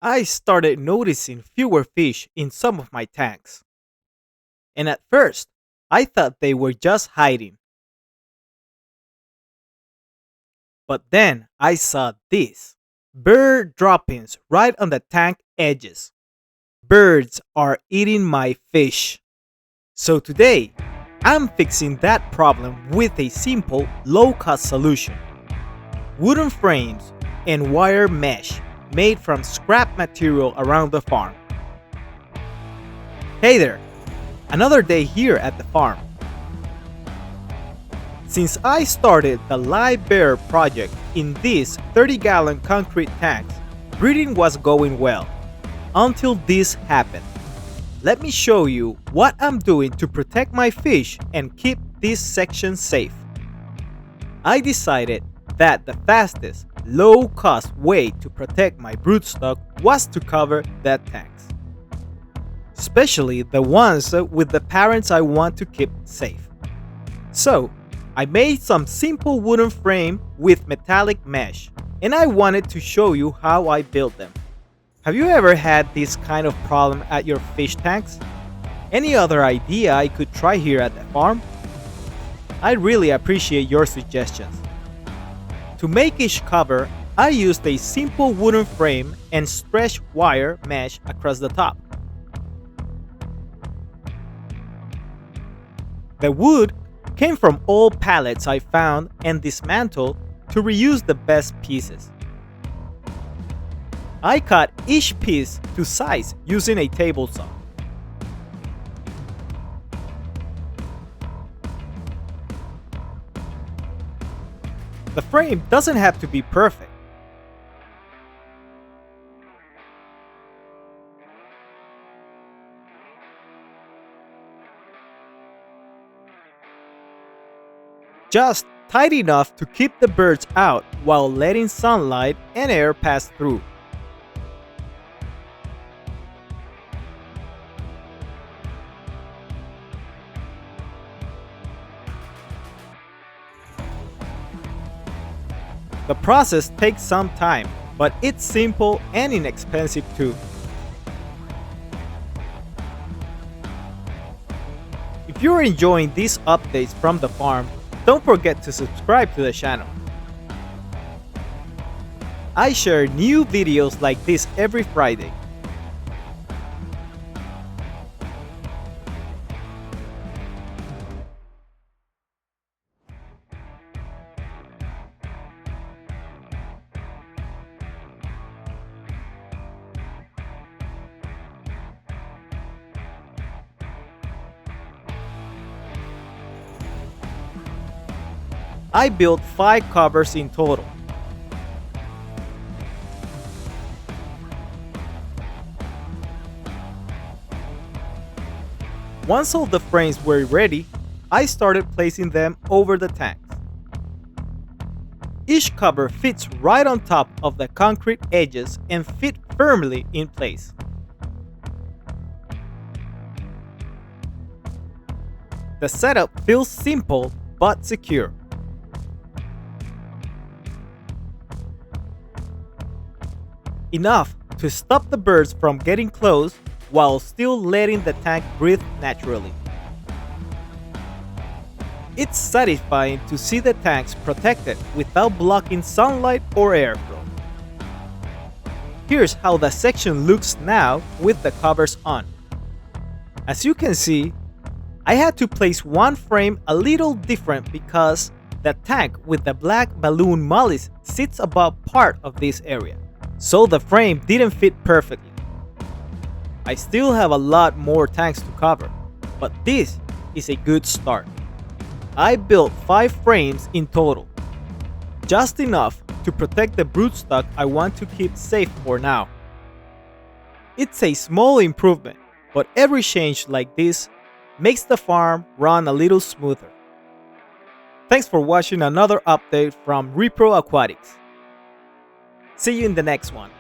I started noticing fewer fish in some of my tanks. And at first, I thought they were just hiding. But then I saw this bird droppings right on the tank edges. Birds are eating my fish. So today, I'm fixing that problem with a simple, low cost solution: wooden frames and wire mesh made from scrap material around the farm. Hey there, another day here at the farm. Since I started the Livebearer project in these 30-gallon concrete tanks, breeding was going well until this happened. Let me show you what I'm doing to protect my fish and keep this section safe. I decided that the fastest, low-cost way to protect my broodstock was to cover dead tanks, especially the ones with the parents I want to keep safe. So, I made some simple wooden frame with metallic mesh, and I wanted to show you how I built them. Have you ever had this kind of problem at your fish tanks? Any other idea I could try here at the farm? I really appreciate your suggestions. To make each cover, I used a simple wooden frame and stretched wire mesh across the top. The wood came from old pallets I found and dismantled to reuse the best pieces. I cut each piece to size using a table saw. The frame doesn't have to be perfect. Just tight enough to keep the birds out while letting sunlight and air pass through. The process takes some time, but it's simple and inexpensive too. If you're enjoying these updates from the farm, don't forget to subscribe to the channel. I share new videos like this every Friday. I built 5 covers in total. Once all the frames were ready, I started placing them over the tanks. Each cover fits right on top of the concrete edges and fit firmly in place. The setup feels simple but secure. Enough to stop the birds from getting close while still letting the tank breathe naturally. It's satisfying to see the tanks protected without blocking sunlight or airflow. Here's how the section looks now with the covers on. As you can see, I had to place one frame a little different because the tank with the black balloon mollies sits above part of this area, so the frame didn't fit perfectly. I still have a lot more tanks to cover, but this is a good start. I built 5 frames in total, just enough to protect the broodstock I want to keep safe for now. It's a small improvement, but every change like this makes the farm run a little smoother. Thanks for watching another update from Repro Aquatics. See you in the next one.